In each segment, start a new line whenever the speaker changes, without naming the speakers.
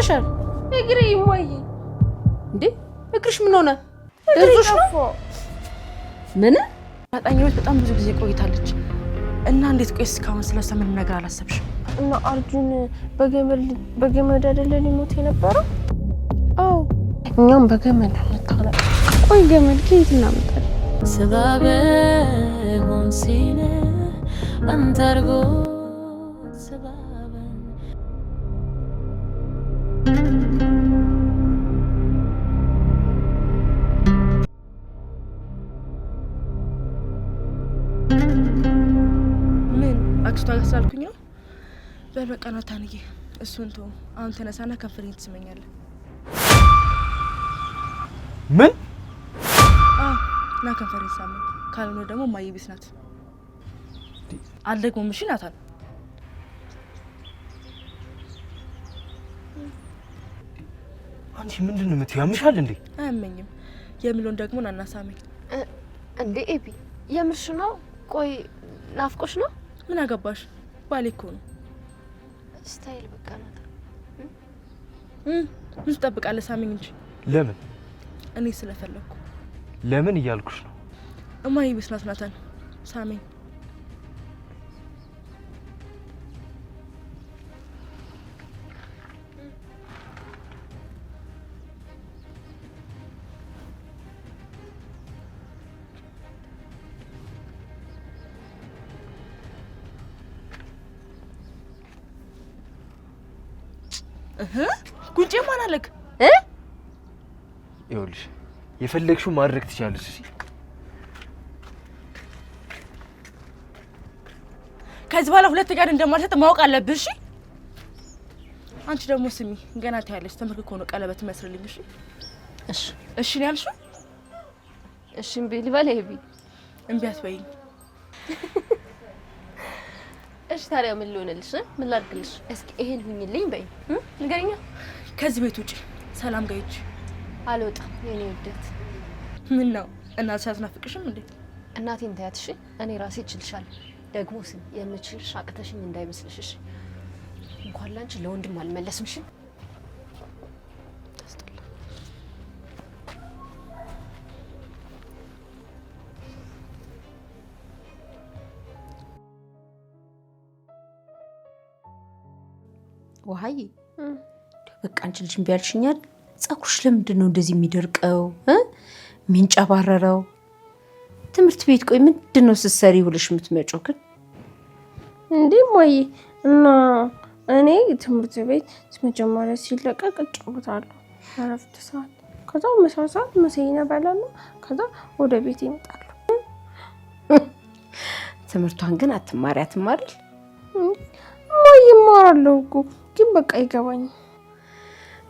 ሆነሻል?
እግሬ ይሞይ
እንዴ እግርሽ ምን ሆነ? ደርሶሽ ነው? ምን
አጣኛው በጣም ብዙ ጊዜ ቆይታለች እና እንዴት ቆይስ እስካሁን ስለሷ ምንም ነገር አላሰብሽም?
እና አርጁን በገመድ አይደለ ሊሞት የነበረው? አዎ እኛም በገመድ አመጣለ። ቆይ ገመድ ከየት እናመጣለን?
سبب هون سینه انتر بود سبب
ምን አክስቷ ጋር ስላልኩኝ ነው። በበቃ ነው ታንዬ፣ እሱን ተው። አሁን ተነሳና ከንፈሬን ትስመኛለህ።
ምን
ና ከንፈሬን ሳመኝ። ካልሆነ ደግሞ ማየ ቢስ ናት። አልደግሞም። እሺ ናታን፣
አንቺ ምንድን ነው የምትይው? ያምሻል እንዴ?
አያመኝም። የሚለውን ደግሞ ናና ሳመኝ።
እንዴ ኤቢ የምርሽ ነው? ቆይ ናፍቆሽ ነው?
ምን አገባሽ? ባሌ እኮ ነው።
ስታይል በቃ ናታ።
ምን ትጠብቃለህ? ሳመኝ እንጂ።
ለምን?
እኔ ስለፈለኩ።
ለምን እያልኩሽ ነው።
እማዬ ቢስ ናት ናታን፣ ሳመኝ። ጉንጬ ማን አለክ?
ይኸውልሽ የፈለግሽው ማድረግ ትችያለሽ። እሺ
ከዚህ በኋላ ሁለት ጋር እንደማልሰጥ ማወቅ አለብሽ። እሺ አንቺ ደግሞ ስሚ፣ ገና ታያለሽ። ተመርክ ነው ቀለበት መስርልኝ። እሺ
እሺ
እሺ ነው ያልሽው?
እሺ እምቢ ልበል ኤቢ?
እምቢ አትበይኝ።
እሺ ታዲያ ምን ልሆንልሽ? ምን ላድርግልሽ? እስኪ ይሄን ሁኝልኝ በይ። ንገሪኛ።
ከዚህ ቤት ውጪ ሰላም ጋይች
አልወጣም የኔ ውደት።
ምን ነው እናትሽ አትናፍቅሽም እንዴ?
እናቴን ታያት። እሺ እኔ ራሴ እችልሻለሁ። ደግሞ ስም የምችልሽ አቅተሽኝ እንዳይመስልሽ። እሺ እንኳን ላንቺ ለወንድም አልመለስም። እሺ
ውሃዬ በቃ አንቺ ልጅ እምቢ አልሽኛል። ጸጉርሽ ለምንድን ነው እንደዚህ የሚደርቀው የሚንጨባረረው? ትምህርት ቤት ቆይ ምንድን ነው ስትሰሪ ውለሽ የምትመጪው ግን?
እንዴ ማዬ እና እኔ ትምህርት ቤት መጀመሪያ ሲለቀቅ እጫወታለሁ እረፍት ሰዓት። ከዛ ምሳ ሰዓት ምሳዬን እበላለሁ። ከዛ ወደ ቤት እመጣለሁ።
ትምህርቷን ግን አትማሪያትም አይደል?
ማዬ እማራለሁ እኮ ግን በቃ አይገባኝም።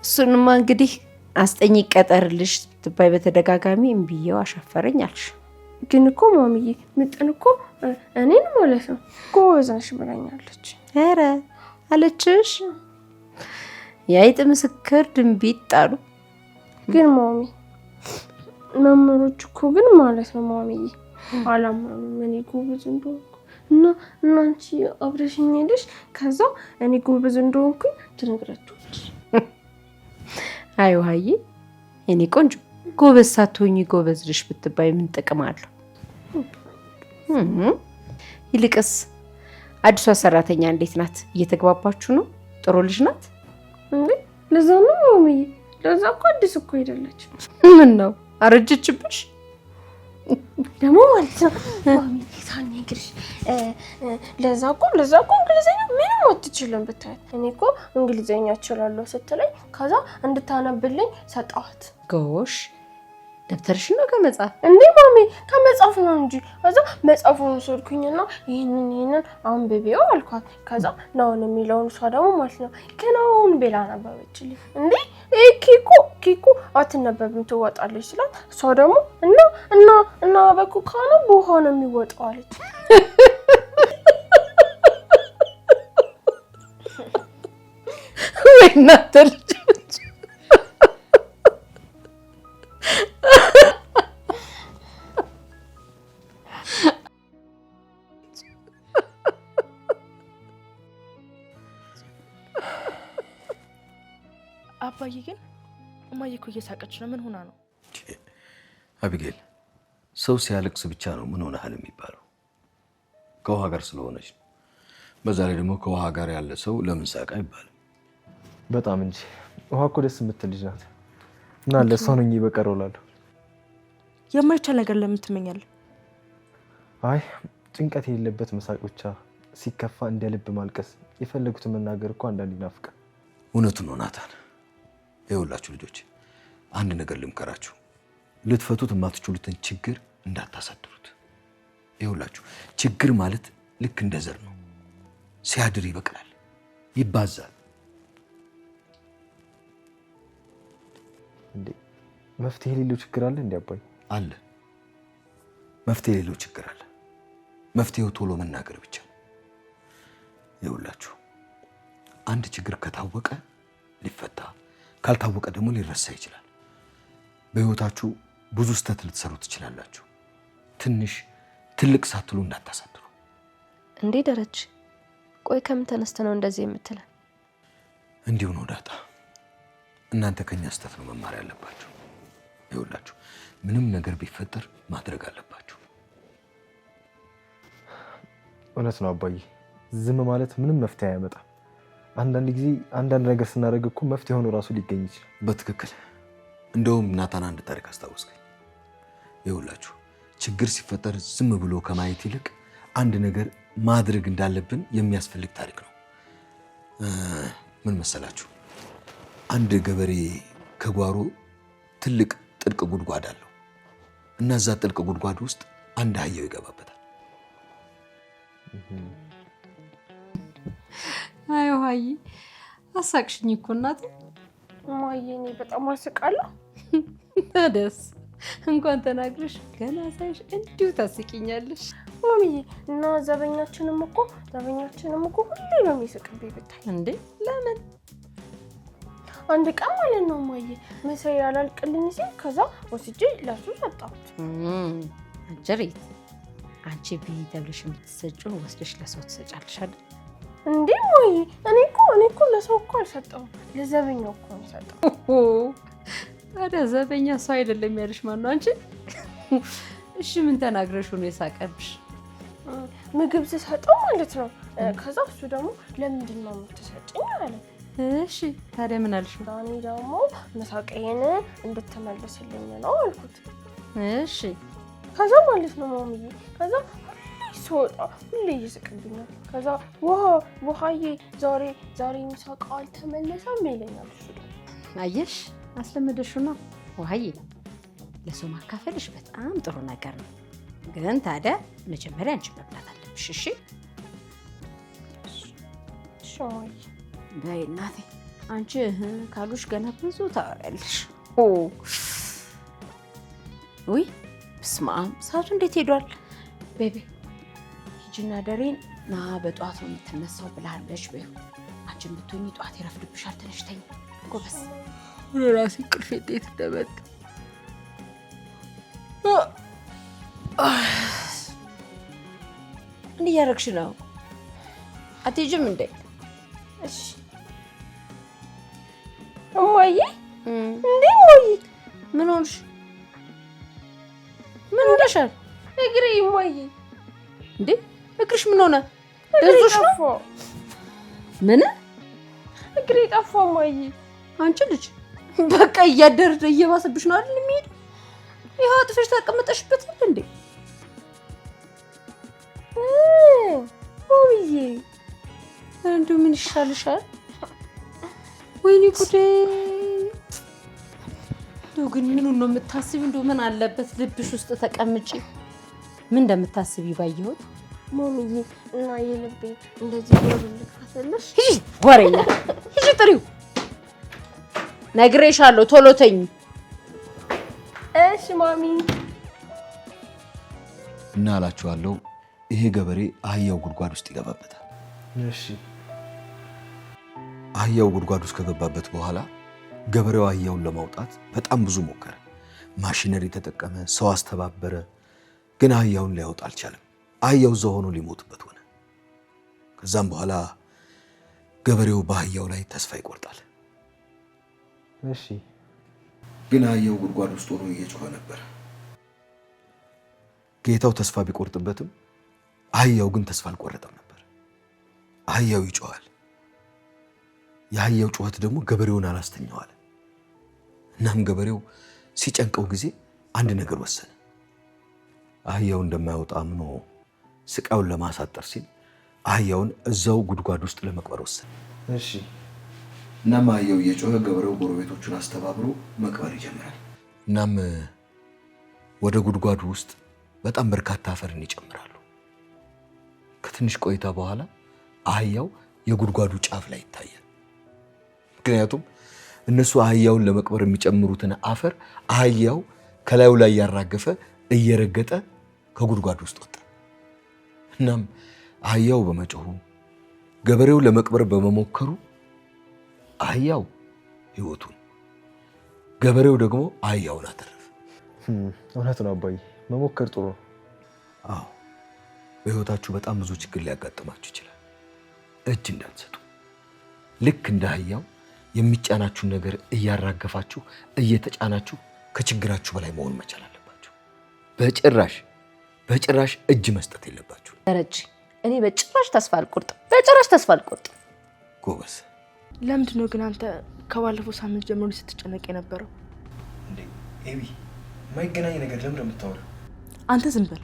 እሱንማ እንግዲህ አስጠኝ ቀጠርልሽ ትባይ በተደጋጋሚ እምቢየው አሻፈረኝ አልሽ።
ግን እኮ ማሚዬ ምጥን እኮ እኔን ማለት ነው ጎበዝ ነሽ ብላኛለች።
ኧረ አለችሽ? የአይጥ ምስክር ድንቢጥ ጣሉ።
ግን ማሚ መምህሮች እኮ ግን ማለት ነው ማሚዬ አላመኑም እኔ ጎበዝ እንደሆንኩ እና አንቺ አብረሽኝ ሄደሽ ከዛ እኔ ጎበዝ እንደሆንኩኝ ትነግራቸዋለሽ።
አይ ውሃዬ የኔ ቆንጆ ጎበዝ ሳትሆኚ ጎበዝ ልሽ ብትባይ ምን ጥቅም አለው? ይልቅስ አዲሷ ሰራተኛ እንዴት ናት? እየተግባባችሁ ነው? ጥሩ ልጅ ናት
እንዴ? ለዛ ነው ማሚዬ። ለዛ እኮ አዲስ እኮ አይደለች።
ምን ነው አረጀችብሽ?
ደግሞ ማለት ነው ማሚዬ ታንግሪሽ ለዛ እኮ እንግሊዘኛ ምንም አትችልም ብታይ። እኔ እኮ እንግሊዘኛ እችላለሁ ስትለኝ ከዛ እንድታነብልኝ ሰጣኋት።
ጎሽ ደብተርሽ ነው ከመጻፍ?
እንዴ ማሚ ከመጻፍ ነው እንጂ። ከዛ መጻፉን ወሰድኩኝና ይሄንን አንብቤው አልኳት። ከዛ ነው የሚለውን እሷ ደግሞ ማለት ነው ከናውን ቤላ ነበረችልኝ። እንዴ ኪኩ አትነበብም ትወጣለች ስላት እሷ ደግሞ እና በኩካ ነው በውሃ ነው የሚወጣው አለች።
ወይና ተልጅ
አባዬ ግን እማዬ እኮ እየሳቀች ነው። ምን ሆና ነው?
አቢጌል ሰው ሲያለቅስ ብቻ ነው ምን ሆነሃል የሚባለው። ከውሃ ጋር ስለሆነች ነው። በዛ ላይ ደግሞ ከውሃ ጋር ያለ ሰው ለምን ሳቀ አይባልም።
በጣም እንጂ ውሃ እኮ ደስ የምትል ልጅ ናት እና ለእሷ ነው እንጂ በቀረው እላለሁ።
የማይቻል ነገር ለምን ትመኛለህ?
አይ ጭንቀት የሌለበት መሳቅ ብቻ፣ ሲከፋ እንደ ልብ ማልቀስ፣ የፈለጉትን መናገር እኮ አንዳንዴ ይናፍቃል።
እውነቱን ነው ናታን። ይኸውላችሁ ልጆች አንድ ነገር ልምከራችሁ፣ ልትፈቱት የማትችሉትን ችግር እንዳታሳድሩት። ይኸውላችሁ ችግር ማለት ልክ እንደ ዘር ነው። ሲያድር ይበቅላል፣ ይባዛል።
እንዴ መፍትሄ የሌለው ችግር አለ እንዴ አባይ?
አለ። መፍትሄ የሌለው ችግር አለ። መፍትሄው ቶሎ መናገር ብቻ ነው። ይኸውላችሁ አንድ ችግር ከታወቀ ሊፈታ፣ ካልታወቀ ደግሞ ሊረሳ ይችላል። በህይወታችሁ ብዙ ስህተት ልትሰሩ ትችላላችሁ። ትንሽ ትልቅ ሳትሉ እንዳታሳድሩ።
እንዴ ደረች፣ ቆይ ከምን ተነስተ ነው እንደዚህ የምትለን?
እንዲሁ ነው ዳጣ። እናንተ ከኛ ስህተት ነው መማር ያለባችሁ። ይኸውላችሁ ምንም ነገር ቢፈጠር ማድረግ አለባችሁ።
እውነት ነው አባዬ። ዝም ማለት ምንም መፍትሄ አያመጣም። አንዳንድ ጊዜ አንዳንድ ነገር ስናደርግ እኮ መፍትሄ ሆኖ ራሱ ሊገኝ ይችላል።
በትክክል። እንደውም ናታን አንድ ታሪክ አስታወስከኝ። ይኸውላችሁ ችግር ሲፈጠር ዝም ብሎ ከማየት ይልቅ አንድ ነገር ማድረግ እንዳለብን የሚያስፈልግ ታሪክ ነው። ምን መሰላችሁ? አንድ ገበሬ ከጓሮ ትልቅ ጥልቅ ጉድጓድ አለው እና እዛ ጥልቅ ጉድጓድ ውስጥ አንድ አህያው ይገባበታል።
አይ ውሃዬ አሳቅሽኝ እኮ እናቴ።
እማዬ እኔ በጣም አስቃለሁ።
ታደስ እንኳን ተናግረሽ ገና ሳይሽ እንዲሁ ታስቂኛለሽ
ማሚዬ። እና ዘበኛችንም እኮ ሁሌ ነው የሚስቅብኝ ብታይ።
እንዴ ለምን?
አንድ ቀን ማለት ነው እማዬ ምሳዬ ያላልቅልኝ ሲል ከዛ ወስጄ ለሱ ሰጣሁት።
አንጀሪት አንቺ ብይ ተብለሽ የምትሰጪው ወስደሽ ለሰው ትሰጫለሽ አይደል?
እንዴ እማዬ እኔ እኮ ለሰው እኮ አልሰጠሁም፣ ለዘበኛው እኮ ነው የሰጠሁት።
ታዲያ ዘበኛ ሰው አይደለም ያለሽ ማን ነው አንቺ? እሺ ምን ተናግረሽ ነው የሳቀብሽ?
ምግብ ስሰጠው ማለት ነው። ከዛ እሱ ደግሞ ለምንድን ነው የምትሰጪኝ አለ።
እሺ ታዲያ ምን አልሽ?
እኔ ደግሞ መሳቀዬን እንድትመልስልኝ ነው አልኩት።
እሺ
ከዛ ማለት ነው ማሚዬ፣ ከዛ ሁሌ ስወጣ ሁሌ ይስቅብኛል። ከዛ ውሃዬ ዛሬ የሚሳቀው አልተመለሰም ይለኛል። እሱ
አየሽ አስለመደሽው ነው ውሃዬ። ለሰው ማካፈልሽ በጣም ጥሩ ነገር ነው፣ ግን ታዲያ መጀመሪያ አንቺ መብላት አለብሽ። እሺ
ሻይ
በይ እናቴ። አንቺ ካሉሽ ገና ብዙ ታወሪያለሽ። ውይ በስመ አብ ሰዓቱ እንዴት ሄዷል? ቤቢ ሂጂና ደሬን ና በጠዋት ነው የምትነሳው ብላለች። በይው አንቺን ብትሆኚ ጠዋት ይረፍድብሻል። ትንሽ ተኝ ጎበስ። ራሴ ቅልፌ እንዴት እንደመጣ ምን እያደረግሽ ነው? አትሄጂም እንዴ?
እሺ እማዬ። እንዴ እማዬ
ምን ሆንሽ? ምን ሆነሻል?
እግሬ እማዬ።
እንዴ እግርሽ ምን ሆነ? ደዞሽ ነው? ምን
እግሬ ጠፋ እማዬ።
አንቺ ልጅ በቃ እያደረ እየባሰብሽ ነው አይደል የሚሄድ? ይኸው አጥፈሽ ተቀመጠሽበት እንዴ?
ማሚዬ
እንደው ምን ይሻልሻል? ወይኔ ጉዴ! እንደው ግን ምኑን ነው የምታስቢው? እንደው ምን አለበት ልብሽ ውስጥ ተቀምጪ ምን እንደምታስቢ ባየሁት።
ማሚዬ እና የልቤ እንደዚህ ወርልካተልሽ።
ሂጂ ወሬኛ፣ ሂጂ ጥሪው። ነግሬሻለሁ ቶሎ ተኝ።
እሺ ማሚ።
እና አላችኋለሁ ይሄ ገበሬ አህያው ጉድጓድ ውስጥ ይገባበታል።
እሺ
አህያው ጉድጓድ ውስጥ ከገባበት በኋላ ገበሬው አህያውን ለማውጣት በጣም ብዙ ሞከረ። ማሽነሪ ተጠቀመ፣ ሰው አስተባበረ፣ ግን አህያውን ሊያወጣ አልቻለም። አህያው እዛው ሆኖ ሊሞትበት ሆነ። ከዛም በኋላ ገበሬው በአህያው ላይ ተስፋ ይቆርጣል።
እሺ።
ግን አህያው ጉድጓድ ውስጥ ሆኖ እየጮኸ ነበር። ጌታው ተስፋ ቢቆርጥበትም አህያው ግን ተስፋ አልቆረጠም ነበር። አህያው ይጮኻል። የአህያው ጩኸት ደግሞ ገበሬውን አላስተኛዋል። እናም ገበሬው ሲጨንቀው ጊዜ አንድ ነገር ወሰነ። አህያው እንደማይወጣ አምኖ ስቃዩን ለማሳጠር ሲል አህያውን እዛው ጉድጓድ ውስጥ ለመቅበር ወሰነ።
እሺ።
እናም አህያው እየጮኸ ገበሬው ጎረቤቶቹን አስተባብሮ መቅበር ይጀምራል። እናም ወደ ጉድጓዱ ውስጥ በጣም በርካታ አፈርን ይጨምራሉ። ከትንሽ ቆይታ በኋላ አህያው የጉድጓዱ ጫፍ ላይ ይታያል። ምክንያቱም እነሱ አህያውን ለመቅበር የሚጨምሩትን አፈር አህያው ከላዩ ላይ ያራገፈ እየረገጠ ከጉድጓዱ ውስጥ ወጣ። እናም አህያው በመጮሁ ገበሬው ለመቅበር በመሞከሩ አህያው ሕይወቱን፣ ገበሬው ደግሞ አህያውን አተረፈ።
እውነት ነው አባዬ፣ መሞከር ጥሩ ነው።
አዎ፣ በሕይወታችሁ በጣም ብዙ ችግር ሊያጋጥማችሁ ይችላል። እጅ እንዳትሰጡ። ልክ እንደ አህያው የሚጫናችሁን ነገር እያራገፋችሁ እየተጫናችሁ ከችግራችሁ በላይ መሆን መቻል አለባችሁ። በጭራሽ እጅ መስጠት የለባችሁ።
ደረጀ፣ እኔ በጭራሽ ተስፋ አልቆርጥም።
ጎበዝ።
ለምንድን ነው ግን አንተ ከባለፈው ሳምንት ጀምሮ ስትጨነቅ የነበረው?
እንዴ ኤቢ፣ የማይገናኝ ነገር ለምን የምታወራው?
አንተ ዝም በል።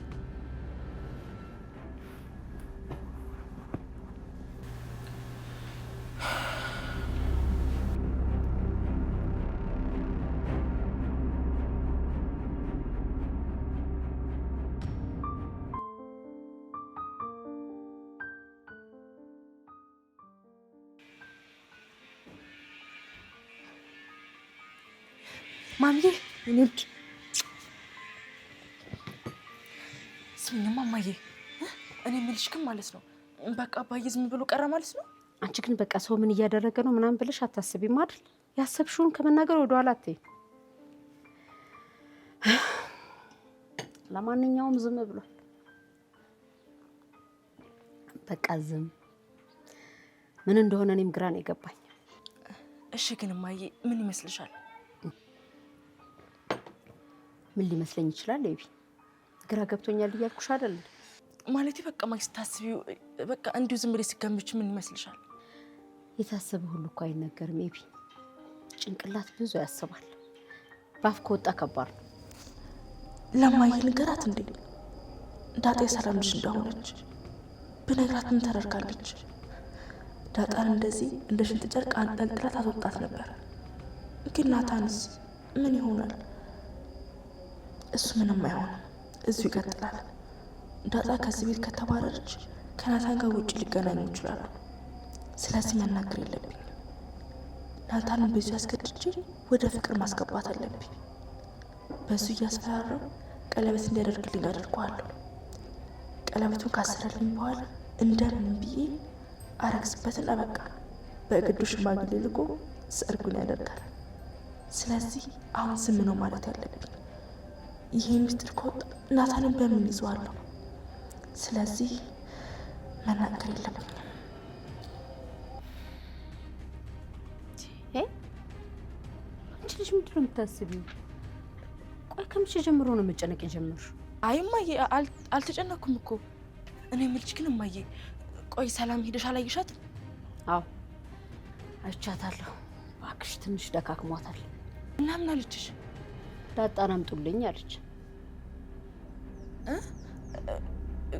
ማሚዬ እኔ ልጅ ስሚኝማ ማዬ፣ እኔ የምልሽ ግን ማለት ነው በቃ አባዬ ዝም ብሎ ቀረ ማለት ነው?
አንቺ ግን በቃ ሰው ምን እያደረገ ነው ምናምን ብለሽ አታስቢም አይደል? ያሰብሽውን ከመናገር ወደኋላ አትይ። ለማንኛውም ዝም ብሏል። በቃ ዝም። ምን እንደሆነ እኔም ግራ ነው የገባኝ።
እሺ ግን ማዬ ምን ይመስልሻል?
ምን ሊመስለኝ ይችላል? ኤቢ ግራ ገብቶኛል እያልኩሽ አይደል?
ማለቴ በቃ ማክስ ታስቢው በቃ እንዲሁ ዝም ብለሽ ሲገምች ምን ይመስልሻል?
የታሰበ ሁሉ እኮ አይነገርም ኤቢ። ጭንቅላት ብዙ ያስባል። ባፍ ከወጣ ከባድ ነው።
ለማዬ ንገራት እንዴ ዳጣ የሰላም ልጅ እንደሆነች ብነግራት ምን ታደርጋለች? ዳጣን እንደዚህ እንደ ሽንት ጨርቅ አንጠልጥላት አስወጣት ነበር። ግን ናታንስ ምን ይሆናል? እሱ ምንም አይሆንም፣ እዚሁ ይቀጥላል። ዳጣ ከዚህ ቤት ከተባረረች ከናታን ጋር ውጭ ሊገናኙ ይችላሉ። ስለዚህ መናገር የለብኝ። ናታንን በዚሁ አስገድጄ ወደ ፍቅር ማስገባት አለብኝ። በሱ እያስፈራረው ቀለበት እንዲያደርግልኝ አደርገዋለሁ። ቀለበቱን ካሰረልኝ በኋላ እንደምን ብዬ አረግዝበትና በቃ በግዱ ሽማግሌ ልኮ ሰርጉን ያደርጋል። ስለዚህ አሁን ዝም ነው ማለት ያለብኝ። ይሄ ሚስጥር ከወጣ ናታንን በምን ይዘዋለሁ? ስለዚህ መናገር የለብኝም።
አንቺ ልጅ ምንድን ነው የምታስቢው? ቆይ ከምሽ ጀምሮ ነው መጨነቅ የጀመርሽው?
አይ እማዬ አልተጨነኩም እኮ። እኔ የምልሽ ግን እማዬ ቆይ ሰላም ሄደሽ አላየሻትም?
አዎ አይቻታለሁ። እባክሽ ትንሽ ደካክሟታል።
እና ምን አለችሽ?
ዳጣን አምጡልኝ አለች።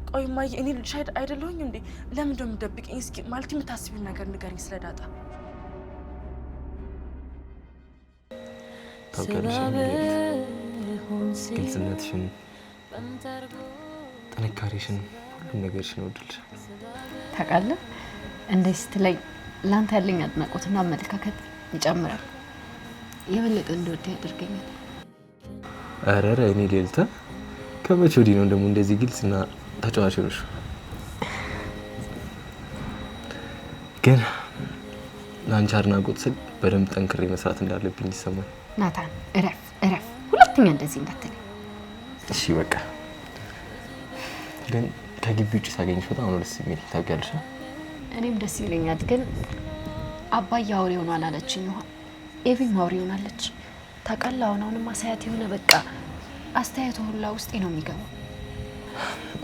ቆይ እማዬ እኔ ልጅሽ አይደለሁኝ እንዴ? ለምን እንደው የምትደብቂኝ? እስኪ ማለት የምታስቢውን ነገር ንገሪኝ ስለ ዳጣ።
ታውቂያለሽ፣ ግልጽነትሽን፣ ጥንካሬሽን፣ ሁሉም ነገርሽን እወድልሻለሁ።
ታውቃለህ እንደዚህ ስትለኝ ለአንተ ያለኝ አድናቆትና አመለካከት ይጨምራል። የበለጠ እንደወድ ያደርገኛል።
ኧረ እኔ ሌልታ ከመቼ ወዲህ ነው ደግሞ እንደዚህ ግልጽና ተጫዋች ሆነሽ? ግን ለአንቺ አድናቆት ስል በደንብ ጠንክሬ መስራት እንዳለብኝ ይሰማል።
ናታን እረፍ፣ ሁለተኛ እንደዚህ እንዳትለኝ
እሺ በቃ። ግን ከግቢ ውጭ ሳገኝሽ በጣም ነው ደስ የሚል። ታውቂያለሽ?
እኔም ደስ ይለኛል። ግን አባዬ አውሬ ሆኗል አለችኝ። ኤቪ ማውሪ ሆናለች። ታውቃለህ አሁንም ማሳያት የሆነ በቃ አስተያየቱ ሁላ ውስጤ ነው የሚገባው።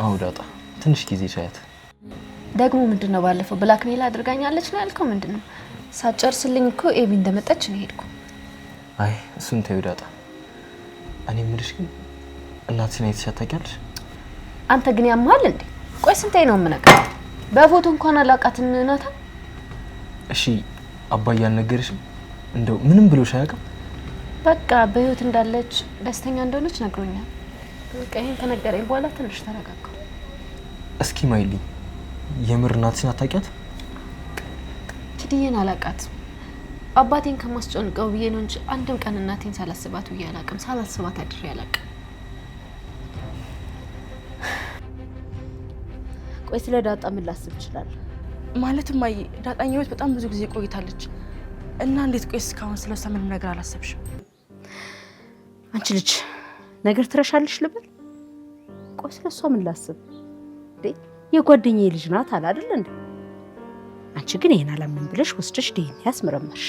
አዎ ዳጣ ትንሽ ጊዜ ቻያት።
ደግሞ ምንድነው ባለፈው ብላክሜል አድርጋኛለች ነው ያልከው? ምንድነው? ሳጨርስልኝ እኮ ኤቪ እንደመጣች ነው ሄድኩ።
አይ እሱን ተይው ዳጣ። እኔ የምልሽ ግን እናትሽን አይተሻት ታውቂያለሽ?
አንተ ግን ያማል እንዴ? ቆይ ስንቴ ነው የምነግርህ? በፎቶ እንኳን አላውቃትም ናታ። እሺ
አባዬ አልነገረሽም? እንደው ምንም ብሎሽ አያውቅም?
በቃ በህይወት እንዳለች ደስተኛ እንደሆነች ነግሮኛል። በቃ ይሄን ከነገረኝ በኋላ ትንሽ ተረጋጋሁ።
እስኪ ማይልኝ የምር እናትሽን አታውቂያት?
ኪድዬን አላውቃትም። አባቴን ከማስጨንቀው ብዬ ነው እንጂ አንድም ቀን እናቴን ሳላስባት ብዬ አላውቅም። ሳላስባት አድሬ አላውቅም። ቆይ ስለ ዳጣ ምን ላስብ እችላለሁ?
ማለት ማይ ዳጣኛ ቤት በጣም ብዙ ጊዜ ቆይታለች እና እንዴት ቆይ እስካሁን ስለሷ ምንም ነገር አላሰብሽም?
አንቺ ልጅ ነገር ትረሻለሽ ልበል? ቆይ ስለሷ ምን ላስብ እንዴ? የጓደኛዬ ልጅ ናት አለ አይደል እንዴ? አንቺ ግን ይሄን አላምን ብለሽ ወስደሽ ዲኤንኤ ያስመረመርሽ።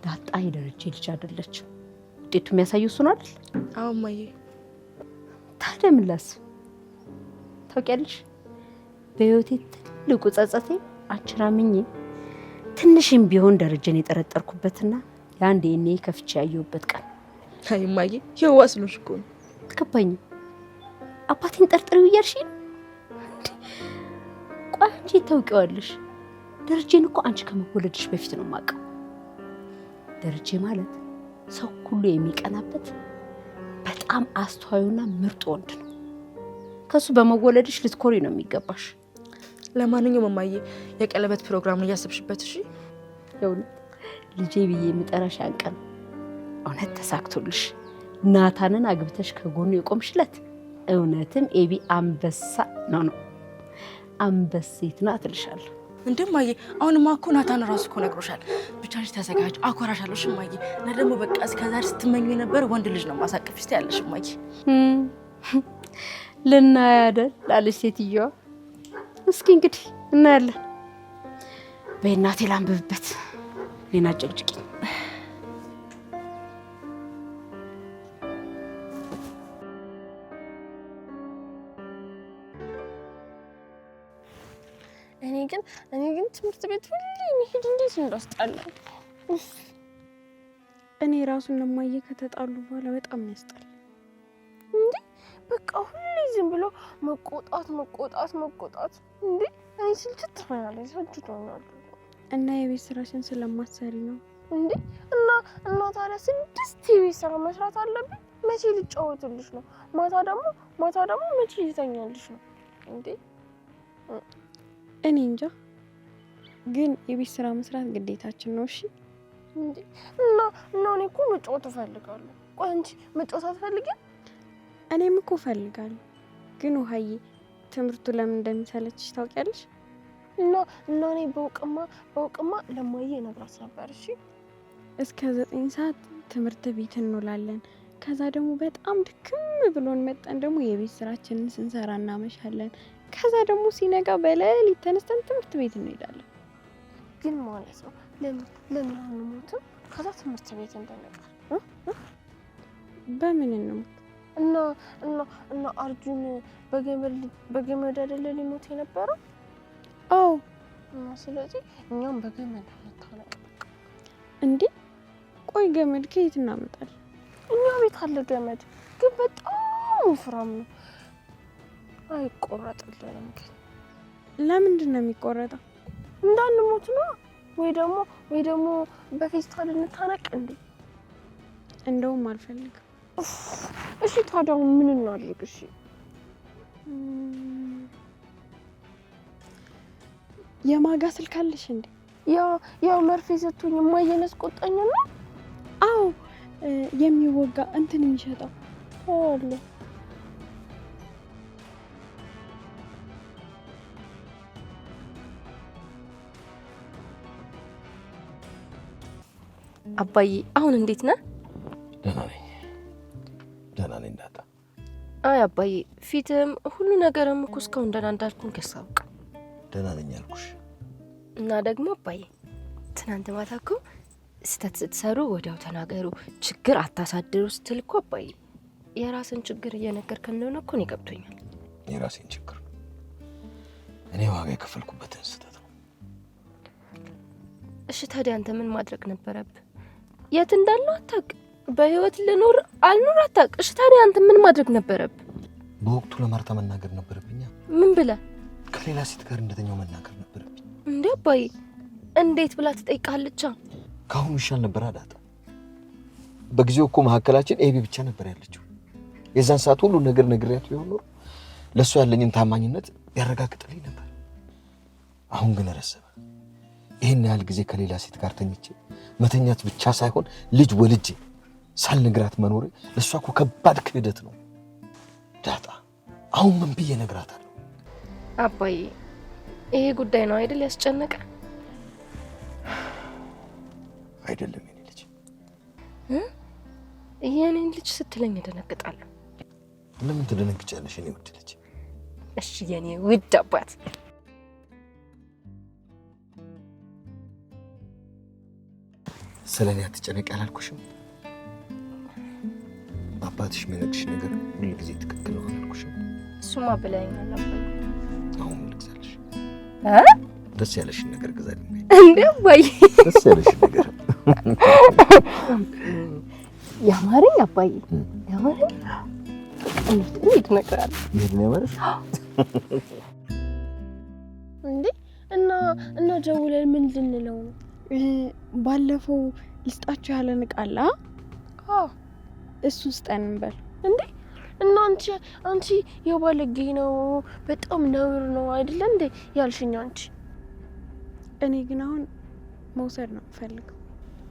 ዳጣ የደረጀ ልጅ አይደለች። ውጤቱ የሚያሳየው እሱ ነው አይደል?
አዎ ማዬ።
ታዲያ ምን ላስብ? ታውቂያለሽ በህይወቴ ትልቁ ጸጸቴ አንቺን አምኜ ትንሽም ቢሆን ደረጀን የጠረጠርኩበትና ያን ዲኤንኤ ከፍቼ ያየሁበት ቀን።
አይ ማዬ የዋስሉሽ እኮ ነው።
አልገባኝም። አባቴን ጠርጥሪው እያልሽ ነው? ቆይ አንቺ ታውቂዋለሽ? ደረጀን እኮ አንቺ ከመወለድሽ በፊት ነው የማውቀው። ደረጀ ማለት ሰው ሁሉ የሚቀናበት በጣም አስተዋዩና ምርጥ ወንድ ነው። ከሱ በመወለድሽ ልትኮሪ ነው የሚገባሽ።
ለማንኛውም ማማዬ የቀለበት ፕሮግራም እያሰብሽበት እሺ?
የእውነት ልጄ ብዬ የምጠራሽ አንቀን እውነት ተሳክቶልሽ ናታንን አግብተሽ ከጎኑ የቆምሽለት እውነትም ኤቢ አንበሳ ነው አንበሴት ናት እልሻለሁ።
እንደማዬ አሁንማ እኮ ናታን ራሱ እኮ ነግሮሻል። ብቻሽ ተዘጋጅ አኮራሻለሁ እማዬ። እና ደግሞ በቃ እስከዛሬ ስትመኙ የነበረ ወንድ ልጅ ነው ማሳቀፍሽ ያለሽ እማዬ።
ልናያደል ላለች ሴትዮዋ። እስኪ እንግዲህ እናያለን። በእናቴ ላንብብበት። ሌና ጭቅጭቂ
እኔ ግን ትምህርት ቤት ሁሌ መሄድ እንዴት እንዳስጠላኝ።
እኔ ራሱን ለማየ ከተጣሉ በኋላ በጣም ያስጠላል።
እንዴ በቃ ሁሌ ዝም ብሎ መቆጣት እንዴ እኔ ስልችት ትሆናለች ሰልችቶኛል።
እና የቤት ስራሽን ስለማሰሪ ነው
እንዴ? እና ታዲያ 6 የቤት ስራ መስራት አለብኝ? መቼ ልጫወትልሽ ነው? ማታ ደግሞ መቼ ልተኛልሽ ነው እንዴ?
እኔ እንጃ፣ ግን የቤት ስራ መስራት ግዴታችን ነው። እሺ
እንዴ እና እኔ እኮ መጫወት እፈልጋለሁ። ቆይ አንቺ መጫወት አትፈልጊም?
እኔም እኮ እፈልጋለሁ፣ ግን ውሃዬ ትምህርቱ ለምን እንደሚሰለችሽ ታውቂያለሽ?
እና እኔ በውቅማ ለማየ ነግራት ነበር። እሺ
እስከ 9 ሰዓት ትምህርት ቤት እንውላለን። ከዛ ደግሞ በጣም ድክም ብሎን መጣን ደግሞ የቤት ስራችንን ስንሰራ እናመሻለን። ከዛ ደግሞ ሲነጋ በሌሊት ተነስተን ትምህርት ቤት እንሄዳለን።
ግን ማለት ነው ለምን አንሞትም? ከዛ ትምህርት ቤት እንደነቃል
በምን እንሞት?
እና አርጁን በገመድ አይደለ ሊሞት የነበረው?
አዎ።
እና ስለዚህ እኛም በገመድ እንታነቅ
እንዴ? ቆይ ገመድ ከየት እናመጣለን?
እኛ ቤት አለ ገመድ፣ ግን በጣም ወፍራም ነው፣ አይቆረጥልንም። ግን
ለምንድን ነው የሚቆረጠው?
እንዳንሞት ነው። ወይ ደግሞ በፌስታል እንታነቅ እንዴ?
እንደውም አልፈልግም።
እሺ ታዲያ ምን እናድርግ? እሺ
የማጋ ስልክ አለሽ እንዴ?
ያ መርፌ ሰጥቶኝ የማየነስ ቆጣኝ ነው።
አዎ የሚወጋ እንትን የሚሸጠው
አለ።
አባዬ አሁን እንዴት ነህ?
ደህና ነኝ ዳጣ።
አይ አባዬ ፊትም ሁሉ ነገርም እኮ እስካሁን ደህና እንዳልኩን ከሳውቅ
ደህና ነኝ አልኩሽ።
እና ደግሞ አባዬ ትናንት ማታ እኮ ስተት ስትሰሩ ወዲያው ተናገሩ፣ ችግር አታሳድሩ ስትል እኮ አባዬ የራስን ችግር እየነገርከን እንደሆነ እኮ ነው ገብቶኛል።
የራሴን ችግር እኔ ዋጋ የከፈልኩበትን ስህተት ነው።
እሺ ታዲያ አንተ ምን ማድረግ ነበረብህ? የት እንዳለው አታውቅ፣ በህይወት ልኖር አልኖር አታውቅ። እሺ ታዲያ አንተ ምን ማድረግ ነበረብህ?
በወቅቱ ለማርታ መናገር ነበረብኛ።
ምን ብለህ?
ከሌላ ሴት ጋር እንደተኛው መናገር ነበረብኝ።
እንዴ አባዬ እንዴት ብላ ትጠይቃለች?
ካሁን ይሻል ነበር አዳጣ። በጊዜው እኮ መሀከላችን ኤቢ ብቻ ነበር ያለችው። የዛን ሰዓት ሁሉ ነገር ነግሬያት ቢሆን ኖሮ ለእሱ ያለኝን ታማኝነት ያረጋግጥልኝ ነበር። አሁን ግን ረሰበ። ይህን ያህል ጊዜ ከሌላ ሴት ጋር ተኝቼ መተኛት ብቻ ሳይሆን ልጅ ወልጄ ሳልነግራት መኖሬ ለእሷ እኮ ከባድ ክህደት ነው። ዳጣ አሁን ምን ብዬ እነግራታለሁ?
አባዬ ይሄ ጉዳይ ነው አይደል ያስጨነቀ?
አይደለም የኔ ልጅ።
የኔን ልጅ ስትለኝ እደነግጣለሁ።
ለምን ትደነግጫለሽ የኔ ውድ ልጅ?
እሺ የኔ ውድ አባት፣
ስለኔ አትጨነቂ አላልኩሽም? አባትሽ የሚነግርሽ ነገር ሁሉ ጊዜ ትክክል ነው አላልኩሽም?
እሱማ ብለኸኛል አባዬ።
አሁን ምን ልግዛልሽ? ደስ ያለሽን ነገር ግዛልኝ።
እንዴ አባዬ
ደስ ያለሽን ነገር
ያማረኝ አባዬ ያማረኝ እንዴት ነግራለሁ?
ይሄን ያማረሽ
እንዴ እና ደውለን ምን ልንለው ነው?
ባለፈው ልስጣችሁ ያለን ዕቃ አለ።
አዎ
እሱ ስጠን እንበል።
እንዴ እና አንቺ የባለጌ ነው በጣም ነውር ነው አይደለ እንዴ ያልሽኝ አንቺ?
እኔ ግን አሁን መውሰድ ነው ፈልገው።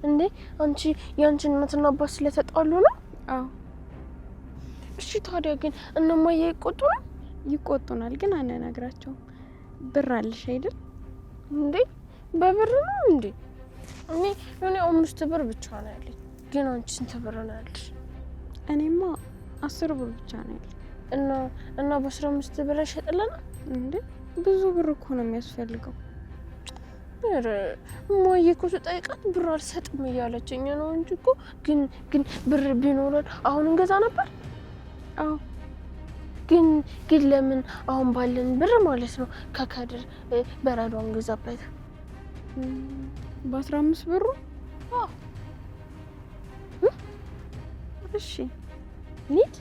እንዴ አንቺ ያንቺ እናትና አባት ስለተጣሉ ነው?
አዎ።
እሺ ታዲያ ግን እነማዬ ይቆጡናል?
ይቆጡናል ግን አንነግራቸውም። ብር አለሽ አይደል?
እንዴ በብር ነው እንዴ? እኔ 5 ብር ብቻ ነው ያለኝ። ግን አንቺ ስንት ብር ነው ያለሽ?
እኔማ 10 ብር ብቻ ነው ያለኝ።
እና በ15 ብር ይሸጥልናል
እንዴ? ብዙ ብር እኮ ነው የሚያስፈልገው።
እማዬ እኮ ስጠይቃት ብር አልሰጥም እያለችኝ ነው እንጂ እኮ ግን ብር ቢኖረን አሁን እንገዛ ነበር።
አዎ
ግን ለምን አሁን ባለን ብር ማለት ነው ከከድር በረዶ እንገዛበት?
በ15 ብሩ?
አዎ
እሺ
ኒት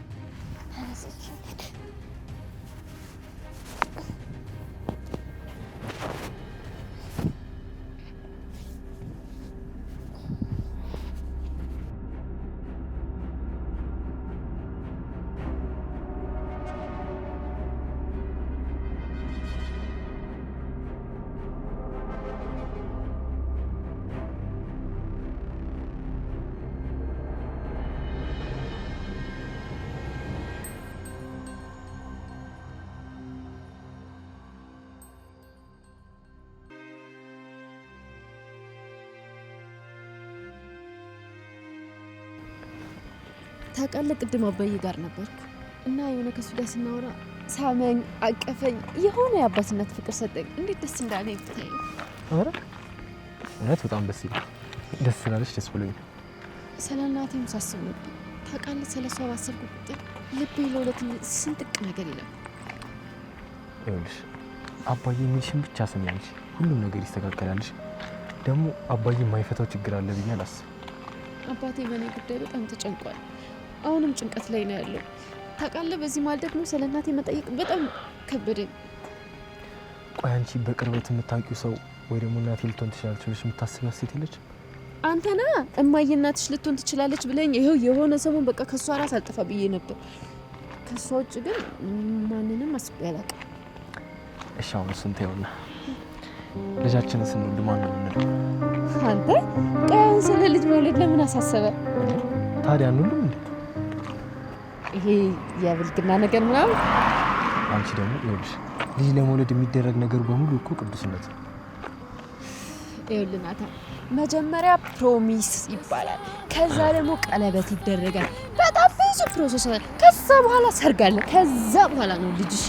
ታውቃለህ ቅድም አባዬ ጋር ነበርኩ እና የሆነ ከሱ ጋር ስናወራ ሳመኝ፣ አቀፈኝ፣ የሆነ የአባትነት ፍቅር ሰጠኝ። እንዴት ደስ እንዳለኝ ብታይ።
አረ እውነት በጣም ደስ ይላል። ደስ ስላለሽ ደስ ብሎኛል።
ስለ እናቴም ሳስብ ነበር። ታውቃለህ ስለ እሷ ባሰብኩ ቁጥር ልቤ ለሁለት ስንጥቅ ነገር ይላል።
ይኸውልሽ አባዬ የሚልሽን ብቻ ስሚያለሽ፣ ሁሉም ነገር ይስተካከላልሽ። ደግሞ አባዬ የማይፈታው ችግር አለ ብዬ አላስብም።
አባቴ በእኔ ጉዳይ በጣም ተጨንቋል። አሁንም ጭንቀት ላይ ነው ያለው። ታውቃለህ በዚህ ማለት ደግሞ ስለ እናቴ መጠየቅ በጣም ከበደኝ።
ቆይ አንቺ በቅርበት የምታውቂው ሰው ወይ ደግሞ እናቴ ልትሆን ትችላለች ብለሽ የምታስቢያት ሴት የለች?
አንተ ነህ እማዬ እናትሽ ልትሆን ትችላለች ብለኝ ይኸው የሆነ ሰሞን በቃ ከሷ ራስ አልጠፋ ብዬ ነበር። ከሷ ውጭ ግን ማንንም አስቤ አላውቅም።
እሺ አሁን እሱን ተይውና ልጃችንን ስንወልድ ማን ነው የምንለው?
አንተ ቀን ስለ ልጅ መውለድ ለምን አሳሰበ?
ታዲያ አንሉም እንዴ?
ይሄ የብልግና ነገር ምናምን።
አንቺ ደግሞ ይኸውልሽ ልጅ ለመውለድ የሚደረግ ነገር በሙሉ እኮ ቅዱስነት ነው።
ይኸውልህ ናታን መጀመሪያ ፕሮሚስ ይባላል፣ ከዛ ደግሞ ቀለበት ይደረጋል። በጣም ብዙ ፕሮሰስ አለ። ከዛ በኋላ ሰርግ አለ። ከዛ በኋላ ነው ልጅ። እሺ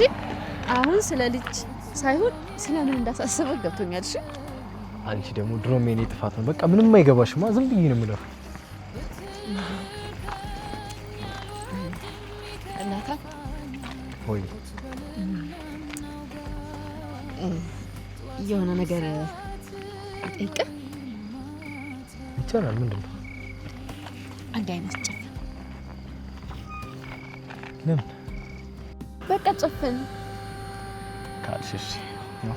አሁን ስለ ልጅ ሳይሆን ስለምን እንዳሳሰበ ገብቶኛል። እሺ
አንቺ ደግሞ ድሮም የኔ ጥፋት ነው። በቃ ምንም አይገባሽማ። ዝም ብዬ ነው የምለው።
እናታ
ሆይ
የሆነ ነገር ጠይቀ
ይቻላል። ምንድን ነው?
አንድ አይነት ጨፍን።
ለምን?
በቃ ጨፍን
ካልሽሽ ነው።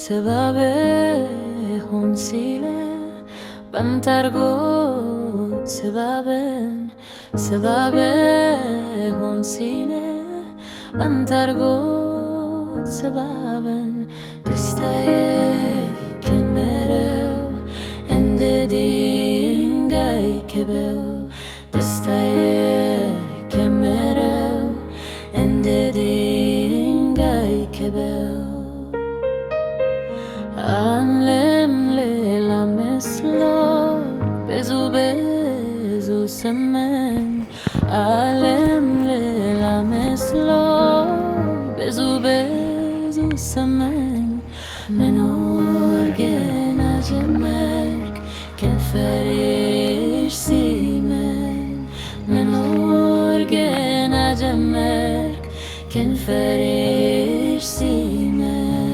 سبابه هون سیله بنترگو سبابه هون سیله بنترگو سبابه دستای کمرو انددینگای کبو دستای کمرو انددینگای کبو عالم لیلا مثلا بزو سمن عالم لیلا مثلا بزو سمن من ورقنا جمرك كفريش سيمن من ورقنا جمرك كفريش سيمن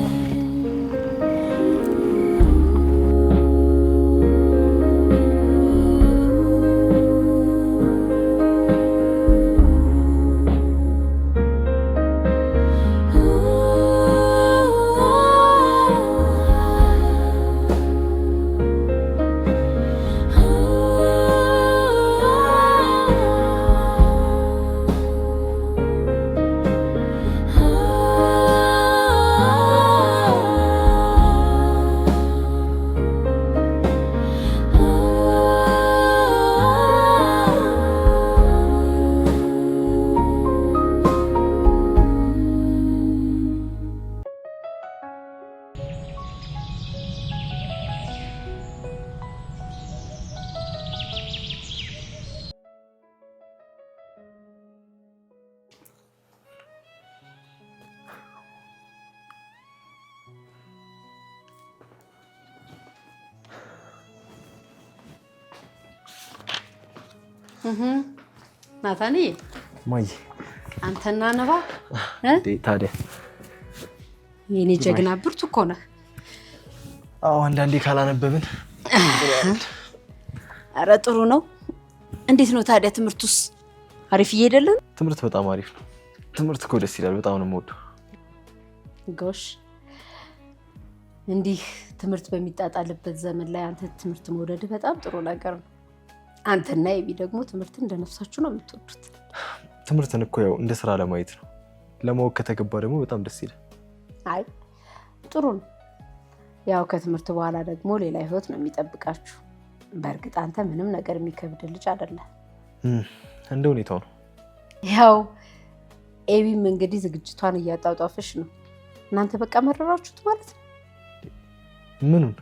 ናታኒ
ማይ
አንተና ነባ
ታዲያ
የኔ ጀግና ብርቱ እኮ ነህ።
አዎ አንዳንዴ ካላነበብን
ኧረ ጥሩ ነው። እንዴት ነው ታዲያ ትምህርቱስ? አሪፍ እየሄደልን?
ትምህርት በጣም አሪፍ ነው። ትምህርት እኮ ደስ ይላል። በጣም ነው የምወደው።
ጎሽ እንዲህ ትምህርት በሚጣጣልበት ዘመን ላይ አንተ ትምህርት መውደድ በጣም ጥሩ ነገር ነው። አንተና ኤቢ ደግሞ ትምህርትን እንደነፍሳችሁ ነው የምትወዱት።
ትምህርትን እኮ ያው እንደ ስራ ለማየት ነው። ለማወቅ ከተገባ ደግሞ በጣም ደስ ይላል።
አይ ጥሩ ነው። ያው ከትምህርት በኋላ ደግሞ ሌላ ህይወት ነው የሚጠብቃችሁ። በእርግጥ አንተ ምንም ነገር የሚከብድ ልጅ አይደለም።
እንደ ሁኔታው ነው።
ያው ኤቢም እንግዲህ ዝግጅቷን እያጣጣፈሽ ነው። እናንተ በቃ መረራችሁት ማለት ነው።
ምኑን?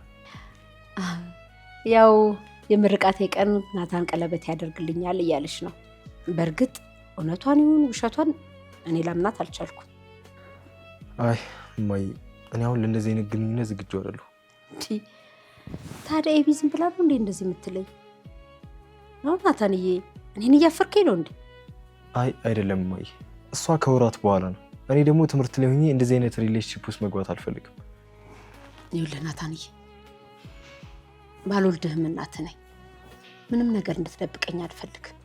ያው የምርቃቴ ቀን ናታን ቀለበት ያደርግልኛል እያለች ነው። በእርግጥ እውነቷን ይሁን ውሸቷን እኔ ላምናት አልቻልኩም።
አይ ማይ እኔ አሁን ለእንደዚህ አይነት ግንኙነት ዝግጁ አይደለሁ።
ታዲያ ኤቢ ዝም ብላ ነው እንዴ እንደዚህ የምትለኝ? ነው ናታንዬ እኔን እያፈርከኝ ነው እንዴ?
አይ አይደለም ማይ፣ እሷ ከወራት በኋላ ነው። እኔ ደግሞ ትምህርት ላይ ሆኜ እንደዚህ አይነት ሪሌሽንሺፕ ውስጥ መግባት አልፈልግም።
ይኸውልህ ናታንዬ ባልወልድህም እናት ነኝ። ምንም ነገር እንድትደብቀኝ አልፈልግም።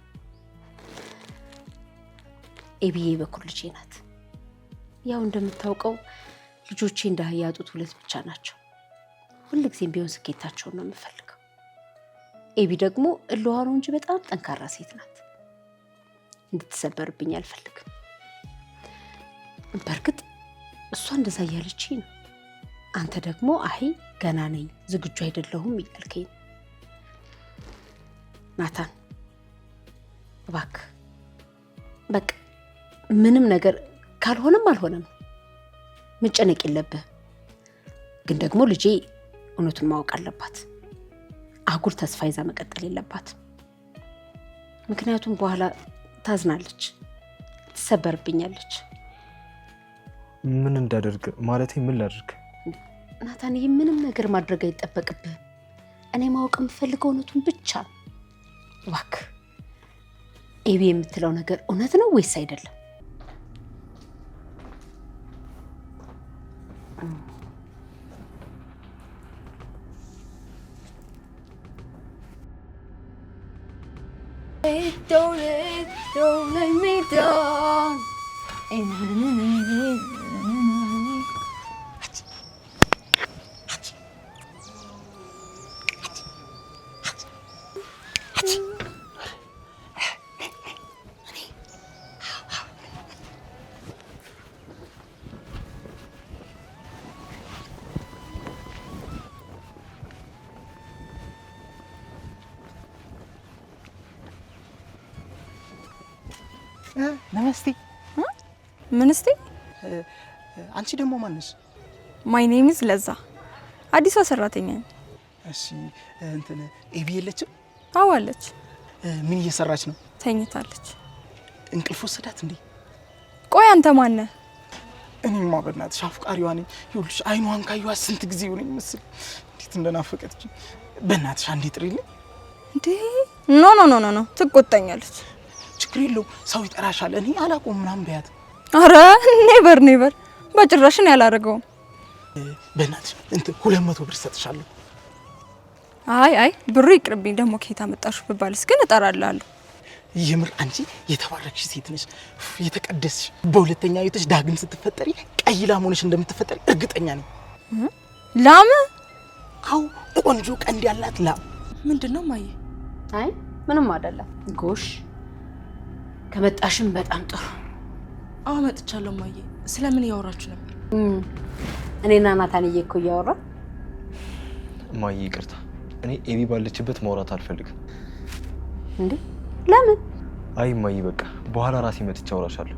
ኤቢዬ በኩል ልጄ ናት። ያው እንደምታውቀው ልጆቼ እንዳያጡት ሁለት ብቻ ናቸው። ሁልጊዜም ቢሆን ስኬታቸውን ነው የምፈልገው። ኤቢ ደግሞ እልዋ ነው እንጂ በጣም ጠንካራ ሴት ናት። እንድትሰበርብኝ አልፈልግም። በእርግጥ እሷ እንደዛ እያለችኝ ነው። አንተ ደግሞ አይ ገና ነኝ ዝግጁ አይደለሁም እያልከኝ ነው። ናታን እባክህ በቃ ምንም ነገር ካልሆነም አልሆነም። መጨነቅ የለብህ። ግን ደግሞ ልጄ እውነቱን ማወቅ አለባት። አጉል ተስፋ ይዛ መቀጠል የለባት። ምክንያቱም በኋላ ታዝናለች፣ ትሰበርብኛለች።
ምን እንዳደርግ ማለቴ ምን ላድርግ?
ናታን ምንም ነገር ማድረግ አይጠበቅብህ። እኔ ማወቅ የምፈልገው እውነቱን ብቻ ነው። እባክህ ኤቢ የምትለው ነገር እውነት ነው ወይስ አይደለም?
Don't let me down.
ነመስቲ
ምንስቲ?
አንቺ ደግሞ ማንስ?
ማይ ኔም ኢዝ ለዛ፣ አዲሷ ሰራተኛ ነኝ።
እሺ እንትን ኤቢ የለችም?
አዎ አለች።
ምን እየሰራች ነው?
ተኝታለች።
እንቅልፍ ወሰዳት እንዴ?
ቆይ አንተ ማን ነህ?
እኔማ በእናትሽ አፍቃሪዋ ነኝ። ይኸውልሽ አይኗን ካየኋት ስንት ጊዜ ሆነኝ መሰል። እንዴት እንደናፈቀች በእናትሽ አንዴ ጥሪልኝ።
እንዴ ኖ ኖ ኖ ኖ ትቆጣኛለች።
ችግር የለውም ሰው ይጠራሻል። እኔ አላውቀውም ምናምን በያት።
አረ ኔቨር ኔቨር፣ በጭራሽን ያላረገውም።
በእናትሽ እንትን 200 ብር ሰጥሻለሁ።
አይ ብሩ ይቅርብኝ። ደግሞ ከየት አመጣሽው ብባልስ ግን እጠራላለሁ።
የምር አንቺ የተባረክሽ ሴት ነሽ፣ የተቀደስሽ። በሁለተኛ ህይወትሽ ዳግም ስትፈጠሪ ቀይ ላም ሆነሽ እንደምትፈጠሪ እርግጠኛ ነኝ።
ላም?
አው ቆንጆ ቀንድ ያላት ላም።
ምንድነው ማየ?
አይ ምንም አይደለም። ጎሽ ከመጣሽም በጣም ጥሩ።
አዎ መጥቻለሁ ማየ። ስለምን ያወራችሁ ነበር?
እኔና ናታንዬ እኮ እያወራ።
ማየ ይቅርታ፣ እኔ ኤቢ ባለችበት ማውራት አልፈልግም።
እንዴ ለምን?
አይ ማየ በቃ በኋላ ራሴ መጥቼ አውራሻለሁ።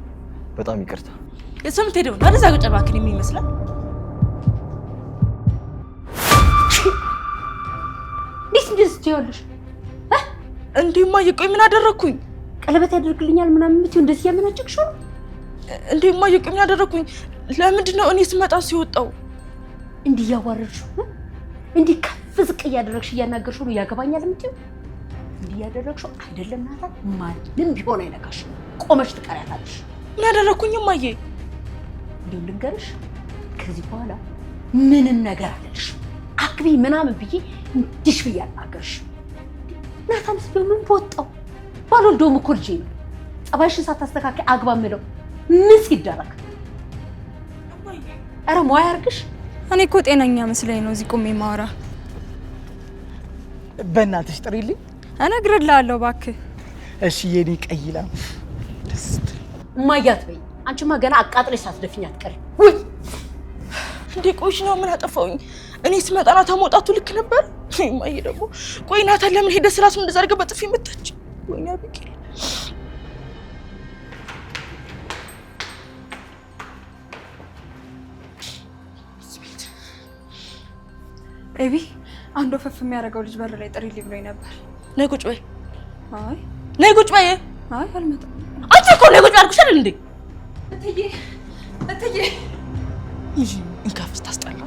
በጣም ይቅርታ።
የሰምት ሄደው ወደዛ ገጨባክን የሚመስላል።
እንዴት ትይዋለሽ?
እንዴ ማየ ቆይ ምን አደረኩኝ?
ቀለበት ያደርግልኛል ምናምን የምትይው እንደዚህ ያመናጭቅሽው?
እንዴ ማየ ቆይ ምን አደረኩኝ? ለምንድን ነው እኔ ስመጣ ሲወጣው
እንዲህ ያዋረድሽው? እንዲህ ከፍ ዝቅ እያደረግሽ እያናገርሽው ነው ያገባኛል የምትይው? እንዲህ ያደረግሽው አይደለም ናታን፣ ማንም ቢሆን አይነካሽ። ቆመሽ ትቀሪያታለሽ።
ምን አደረኩኝ ማየ?
እንደው ልንገርሽ፣ ከዚህ በኋላ ምንም ነገር አለልሽ አክቢ ምናምን ብዬ እንዲሽ ብዬ አናገርሽ። ናታንስ ቢሆን ምን ወጣው? ባልወልደውም እኮ ልጄ ነው። ጸባይሽን ሳታስተካክል አግባ ምለው ምን ሲደረግ? ኧረ ሞያ ያርግሽ።
እኔ እኮ ጤነኛ መስለኝ ነው እዚህ ቆሜ ማወራ።
በእናትሽ ጥሪልኝ።
እነግርልሃለሁ እባክህ።
እሺ የኔ ቀይ ላም ደስ
እማያት በይ። አንቺማ ገና አቃጥለሽ ሳትደፍኝ አትቀሪም። ውይ
እንዴ ቆይሽ ነው ምን አጠፋውኝ? እኔ ስመጣ ናታ መውጣቱ ልክ ነበር? ማየ ደግሞ ቆይ ናታ ለምን ሄደ ስራሱ እንደዛ አድርገህ በጥፊ መታች? ወይኔ አብቂል
ኤቢ አንድ ወፈፍ የሚያደርገው ልጅ በር ላይ ጥሪልኝ ብሎኝ ነበር።
ነይ ቁጭ በይ።
አይ
ነይ ቁጭ በይ።
አይ አልመጣም።
አንቺ እኮ ነይ ቁጭ አልኩሽ አይደል እንዴ?
እትዬ
ይጂ እንካፍ ታስጠላ።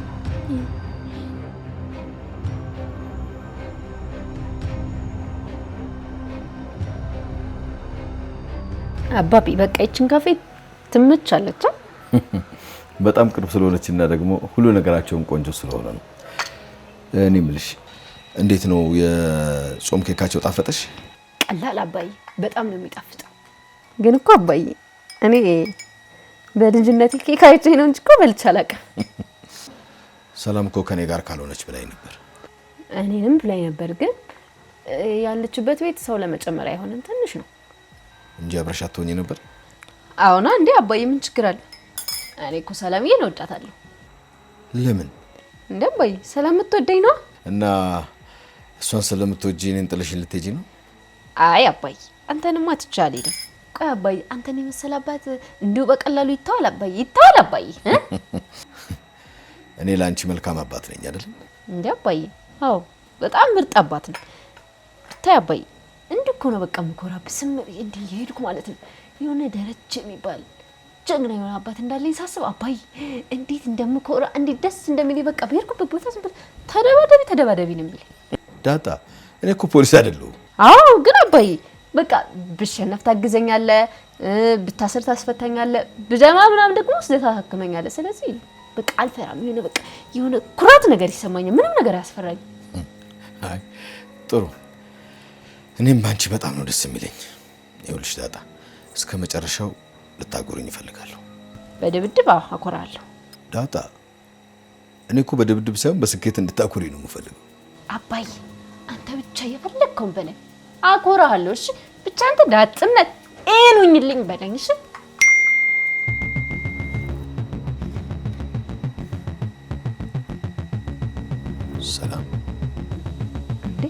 አባቢ በቃ ይችን ካፌ ትመቻለች።
በጣም ቅርብ ስለሆነችና ደግሞ ሁሉ ነገራቸውን ቆንጆ ስለሆነ ነው። እኔ የምልሽ እንዴት ነው የጾም ኬካቸው ጣፈጠሽ?
ቀላል አባዬ፣ በጣም ነው የሚጣፍጠው። ግን እኮ አባዬ እኔ በልጅነቴ ኬክ አይቼ ነው እንጂ እኮ በልቼ አላውቅም።
ሰላም እኮ ከኔ ጋር ካልሆነች ብላኝ ነበር።
እኔንም ብላኝ ነበር፣ ግን ያለችበት ቤት ሰው ለመጨመር አይሆንም፣ ትንሽ ነው
እንጂ አብረሻት ትሆኚ ነበር።
አሁና እንዴ አባዬ ምን ችግር አለ? እኔ እኮ ሰላምዬ ነው እወዳታለሁ።
ለምን?
እንዴ አባዬ ስለምትወደኝ ነው።
እና እሷን ስለምትወጂ እኔን ጥለሽኝ ልትሄጂ ነው?
አይ አባዬ አንተንማ ትቻል ሄደም። ቆይ አባዬ አንተን የመሰለ አባት እንዲሁ በቀላሉ ይተዋል? አባዬ ይተዋል? አባዬ
እኔ ላንቺ መልካም አባት ነኝ አይደል?
እንዴ አባዬ፣ አዎ በጣም ምርጥ አባት ነው። ብታይ አባዬ እንድኮ ነው በቃ ምኮራብህ። ስም እንዴ ይሄድኩ ማለት ነው የሆነ ደረጀ የሚባል ጀግና የሆነ አባት እንዳለኝ ሳስብ አባዬ እንዴት እንደምኮራ እንዴት ደስ እንደሚል በቃ በሄድኩበት ቦታ ዝም ብለህ ተደባደቢ ነው የሚል።
ዳጣ እኔ እኮ ፖሊስ አይደለሁም።
አዎ ግን አባዬ በቃ ብሸነፍ ታግዘኛለህ፣ ብታስር ታስፈታኛለህ፣ ብደማ ምናምን ደግሞ ስለታከመኛለህ። ስለዚህ በቃ አልፈራም። የሆነ ኩራት ነገር ይሰማኛል። ምንም ነገር አያስፈራኝ።
አይ ጥሩ። እኔም ባንቺ በጣም ነው ደስ የሚለኝ። ይኸውልሽ ዳጣ እስከ መጨረሻው ልታጎሩኝ እፈልጋለሁ።
በድብድብ አኮራለሁ።
ዳጣ እኔ እኮ በድብድብ ሳይሆን በስኬት እንድታኮሪ ነው የምፈልገው።
አባዬ አንተ ብቻ የፈለግከውን በለኝ፣ አኮራለሁ። እሺ ብቻ አንተ ዳጥነት ኤኑኝልኝ በለኝ። እሺ
ሰላም።
እንዴ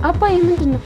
አባዬ ምንድን ነው?